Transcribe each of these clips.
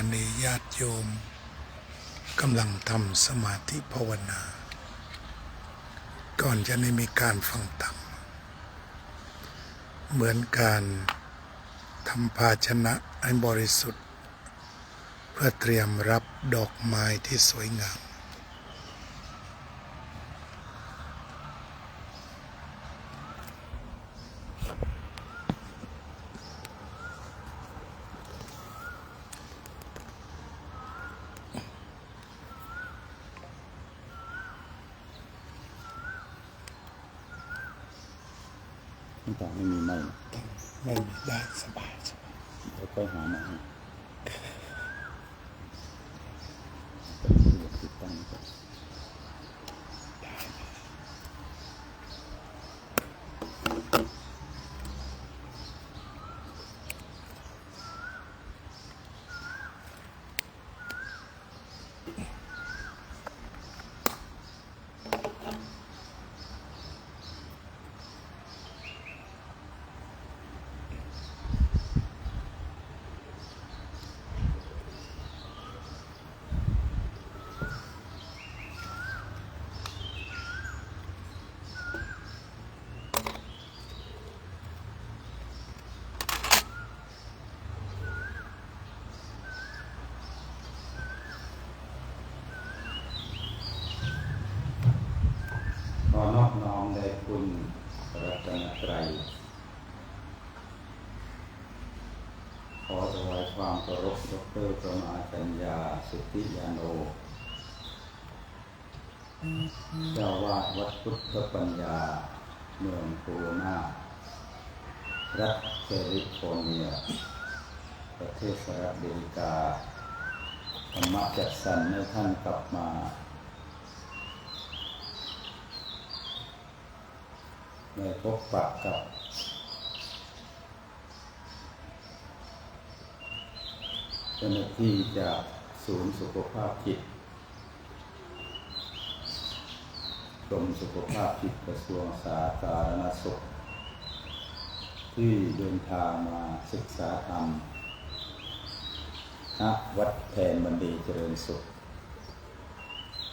การนี้ญาติโยมกำลังทำสมาธิภาวนาก่อนจะได้มีการฟังธรรมเหมือนการทำภาชนะให้บริสุทธิ์เพื่อเตรียมรับดอกไม้ที่สวยงามไม่มีไม่ไม่มีได้สบายเดี๋ยวค่อยหามาให้ติดตั้งขอนอบน้อมแด่คุณพระรัตนตรัยขอถวายความเคารพดร.พระมหากัญญาสุทธิยาโนเจ้าวาดวัดพุทธปัญญาเมืองโคนารัฐแคลิฟอร์เนียประเทศสหรัฐอเมริกาธรรมะจัดสรรให้ท่านกลับมาในพบปะกับเจ้าหน้าที่จากศูนย์สุขภาพจิตกรมสุขภาพจิตกระทรวงสาธารณสุขที่เดินทางมาศึกษาธรรมณวัดแทนบันดีเจริญสุข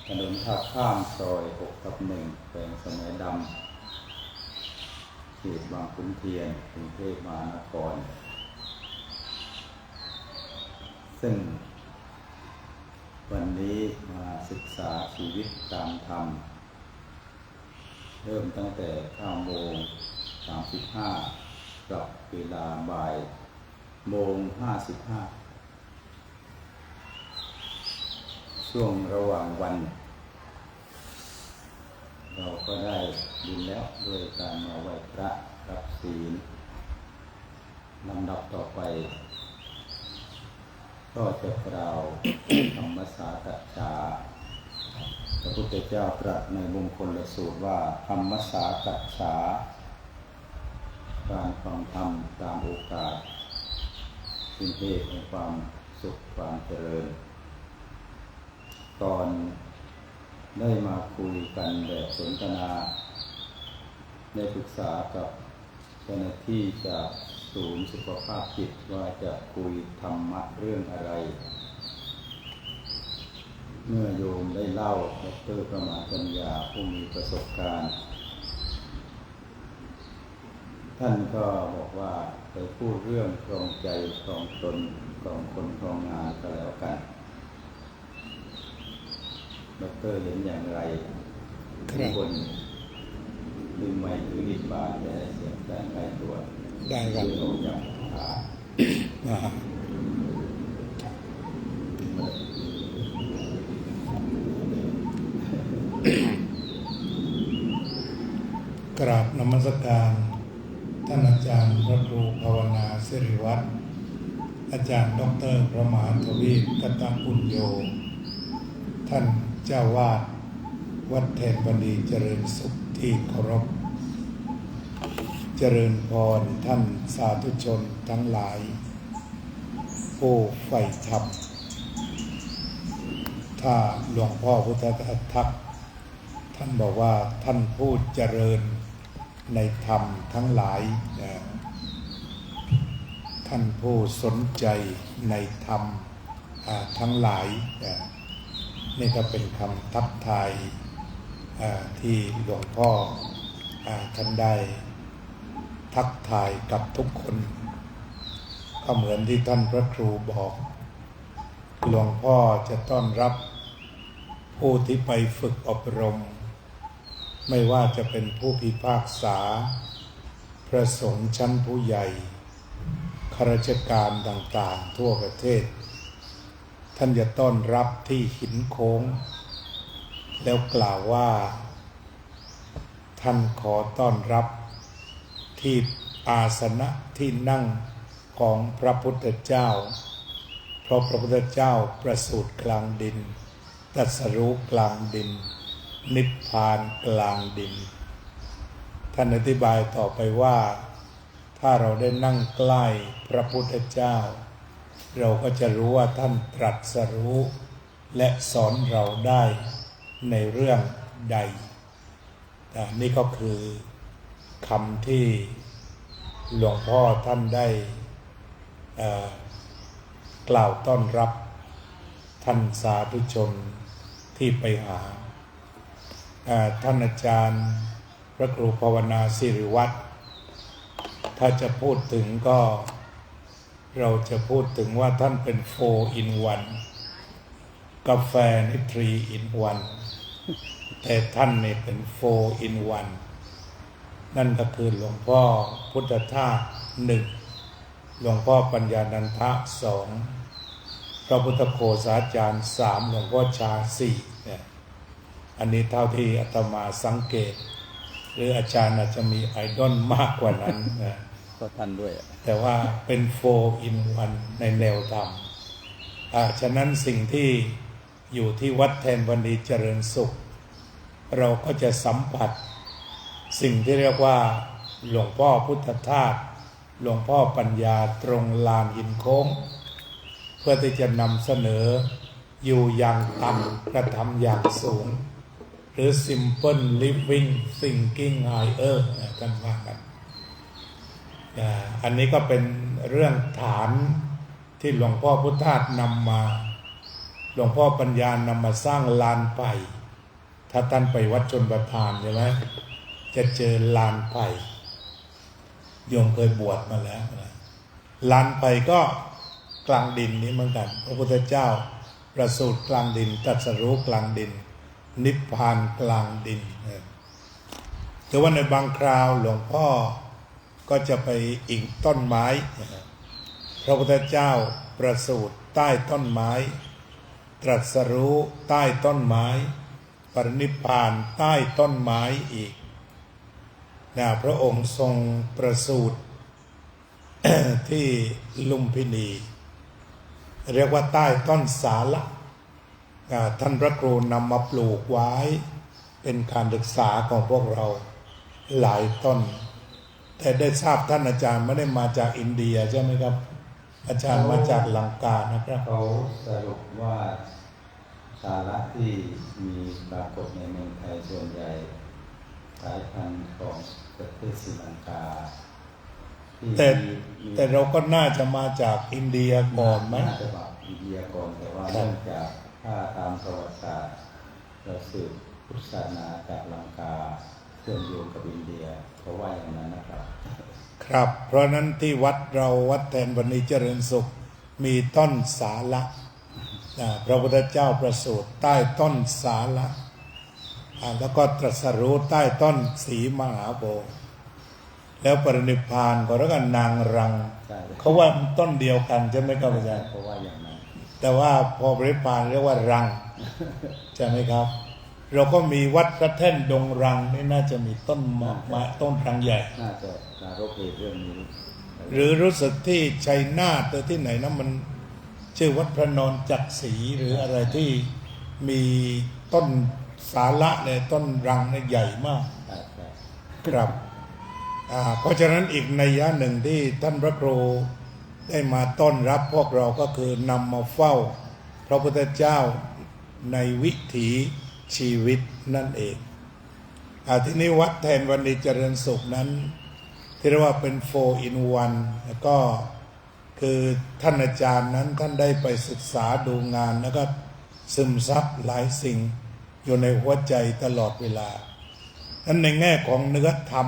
ถนนท่าข้ามซอย6/1แขวงสมัยดำเขตบางขุนเทียนกรุงเทพมหานครซึ่งวันนี้มาศึกษาชีวิตตามธรรมเริ่มตั้งแต่9:35กับเวลาบ่าย1:55ช่วงระหว่างวันเราก็ได้บุญแล้วด้วยการมาไหว้พระรับศีลลำดับต่อไปก็จะกล่าวธรรมสากัจฉาพระพุทธเจ้าตรัสในมงคลสูตรว่าธรรมสากัจฉาการฟังธรรมตามโอกาสเป็นเหตุแห่งความสุขความเจริญตอนได้มาคุยกันแบบสนทนาได้ปรึกษากับเจ้าหน้าที่จากศูนย์สุขภาพจิตว่าจะคุยธรรมะเรื่องอะไรเมื่อโยมได้เล่าดร.พระมหากัญญาผู้มีประสบการณ์ท่านก็บอกว่าไปพูดเรื่องครองใจครองตนครองคนครองงานก็แล้วกันดร.เห็นอย่างไรทุกคนดึงไม้ถือนิดบาทจะได้เสียงแต่ใครตัวได้ครับออกจากขากราบนมัสการท่านอาจารย์พระครูภาวนาสิริวัฒน์อาจารย์ดร.พระมหาทวีปกัตตปุญโญท่านเจ้าวาดวัดแทนบันดีเจริญสุขที่เคารพเจริญพรท่านสาธุชนทั้งหลายผู้ใฝ่ธรรมถ้าหลวงพ่อพุทธทักท่านบอกว่าท่านผู้เจริญในธรรมทั้งหลาย ท่านผู้สนใจในธรรม ทั้งหลายนี่ก็เป็นคำทักทายที่หลวงพ่อท่านได้ทักทายกับทุกคนก็เหมือนที่ท่านพระครูบอกหลวงพ่อจะต้อนรับผู้ที่ไปฝึกอบรมไม่ว่าจะเป็นผู้พิพากษาพระสงฆ์ชั้นผู้ใหญ่ข้าราชการต่างๆทั่วประเทศท่านจะต้อนรับที่หินโค้งแล้วกล่าวว่าท่านขอต้อนรับที่อาสนะที่นั่งของพระพุทธเจ้าเพราะพระพุทธเจ้าประสูติกลางดินตรัสรู้กลางดินนิพพานกลางดินท่านอธิบายต่อไปว่าถ้าเราได้นั่งใกล้พระพุทธเจ้าเราก็จะรู้ว่าท่านตรัสรู้และสอนเราได้ในเรื่องใดนี่ก็คือคำที่หลวงพ่อท่านได้กล่าวต้อนรับท่านสาธุชนที่ไปหาท่านอาจารย์พระครูภาวนาสิริวัฒน์ถ้าจะพูดถึงก็เราจะพูดถึงว่าท่านเป็น4 in 1กาแฟนี่3 in 1แต่ท่านนี่เป็น4 in 1นั่นก็คือหลวงพ่อพุทธทาส1หลวงพ่อปัญญานันทะ2พระพุทธโฆษาจารย์3หลวงพ่อชา4เนี่ยอันนี้เท่าที่อาตมาสังเกตหรืออาจารย์อาจจะมีไอดอลมากกว่านั้นนะก็ท่านด้วยแต่ว่าเป็น4 in 1ในแนวธรรมฉะนั้นสิ่งที่อยู่ที่วัดแทนวันดีเจริญสุขเราก็จะสัมผัสสิ่งที่เรียกว่าหลวงพ่อพุทธทาสหลวงพ่อปัญญาตรงลานหินโค้งเพื่อที่จะนำเสนออยู่อย่างต่ำกระทำอย่างสูงหรือ simple living thinking higher กันว่ากันอันนี้ก็เป็นเรื่องฐานที่หลวงพ่อพุทธทาสนำมาหลวงพ่อปัญญานำมาสร้างลานไผ่ถ้าท่านไปวัดชนประทานใช่ไหมจะเจอลานไผ่โยมเคยบวชมาแล้วลานไผ่ก็กลางดินนี้เหมือนกันพระพุทธเจ้าประสูติกลางดินตรัสรู้กลางดินนิพพานกลางดินแต่ว่าในบางคราวหลวงพ่อก็จะไปอิงต้นไม้พระพุทธเจ้าประสูติใต้ต้นไม้ตรัสรู้ใต้ต้นไม้ปรินิพพานใต้ต้นไม้อีกพระองค์ทรงประสูติ ที่ลุมพินีเรียกว่าใต้ต้นสาละท่านพระครูนำมาปลูกไว้เป็นการศึกษาของพวกเราหลายต้นแต่ได้ทราบท่านอาจารย์ไม่ได้มาจากอินเดียใช่ไหมครับอาจารย์มาจากลังกานะครับเขาสรุปว่าสาระที่มีปรากฏในเมืองไทยส่วนใหญ่สายพันธุ์ของประเทศศรีลังกาแต่เราก็น่าจะมาจากอินเดียก่อนไหมน่าจะมาอินเดียก่อนแต่ว่าเนื่องจากถ้าตามประวัติศาสตร์เราสืบพุทธศาสนาจากลังกาเชื่อมโยงกับอินเดียเพราะว่าอย่างนั้นนะครับครับเพราะนั้นที่วัดเราวัดแทนวันนี้เจริญสุขมีต้นสาละพระพุทธเจ้าประสูติใต้ต้นสาละแล้วก็ตรัสรู้ใต้ต้นสีมหาโพธิ์แล้วปรินิพพานก็เรียกว่านางรังเขาว่าต้นเดียวกันใช่ไหมครับอาจารย์เพราะว่าอย่างนั้นแต่ว่าพอปรินิพพานเรียกว่ารังใช่ไหมครับเราก็มีวัดพระแท่นดงรังนี่น่าจะมีต้นไม้ต้นรังใหญ่น่าจะรบเรื่องนี้หรือรู้สึกที่ชัยนาทหรือที่ไหนนะมันชื่อวัดพระนอนจักรีหรืออะไรที่มีต้นสาละเนี่ยต้นรังเนี่ยใหญ่มากครับเพราะฉะนั้นอีกนัยยะหนึ่งที่ท่านพระครูได้มาต้อนรับพวกเราก็คือนำมาเฝ้าพระพุทธเจ้าในวิถีชีวิตนั่นเองที่นี้วัดแทนวันดีเจริญสุขนั้นที่เรียกว่าเป็น4 in 1แล้วก็ คือท่านอาจารย์นั้นท่านได้ไปศึกษาดูงานแล้วก็ซึมซับหลายสิ่งอยู่ในหัวใจตลอดเวลานั้นในแง่ของเนื้อธรรม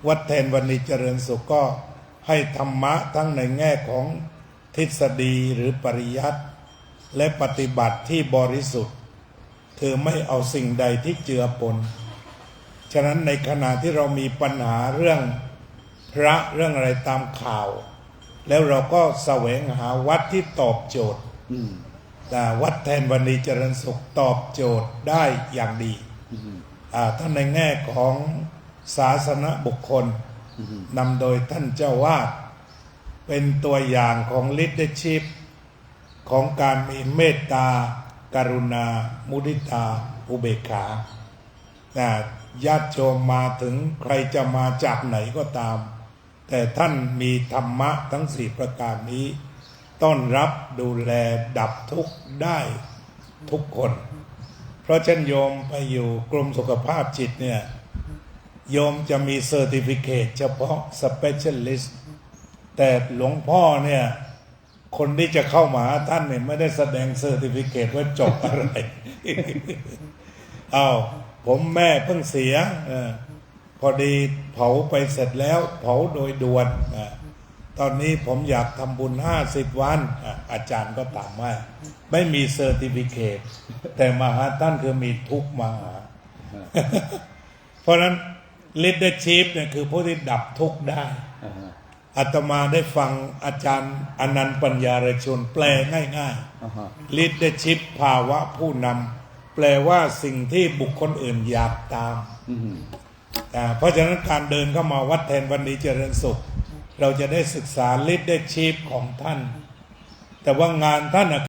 วัดแทนวันนี้เจริญสุขก็ให้ธรรมะทั้งในแง่ของทฤษฎีหรือปริยัติและปฏิบัติที่บริสุทธิ์คือไม่เอาสิ่งใดที่เจือปนฉะนั้นในขณะที่เรามีปัญหาเรื่องพระเรื่องอะไรตามข่าวแล้วเราก็แสวงหาวัดที่ตอบโจทย์แต่วัดแทนวันนี้เจริญสุขตอบโจทย์ได้อย่างดีท่านในแง่ของศาสนบุคคลนำโดยท่านเจ้าวาดเป็นตัวอย่างของ leadership ของการมีเมตตากรุณามุทิตาอุเบกขาญาติโยมมาถึงใครจะมาจากไหนก็ตามแต่ท่านมีธรรมะทั้ง4ประการนี้ต้อนรับดูแลดับทุกข์ได้ทุกคนเพราะเช่นโยมไปอยู่กรมสุขภาพจิตเนี่ยโยมจะมีเซอร์ติฟิเคตเฉพาะ Specialist แต่หลวงพ่อเนี่ยคนที่จะเข้ามาหาท่านเนี่ยไม่ได้แสดงเซอร์ติฟิเคตว่าจบอะไร ผมแม่เพิ่งเสียพอดีเผาไปเสร็จแล้วเผาโดยด่วนตอนนี้ผมอยากทำบุญ50 วันอาจารย์ก็ตามว่าไม่มีเซอร์ติฟิเคตแต่มาหาท่านคือมีทุกข์มาหา เพราะนั้น leadership เนี่ยคือผู้ที่ดับทุกข์ได้อาตมาได้ฟังอาจารย์อนันต์ปัญญารชนแปลง่ายๆ leadership ภาวะผู้นำแปลว่าสิ่งที่บุคคลอื่นอยากตามเพราะฉะนั้นการเดินเข้ามาวัดแทนวันนี้เจริญสุขเราจะได้ศึกษา leadership ของท่านแต่ว่างานท่าน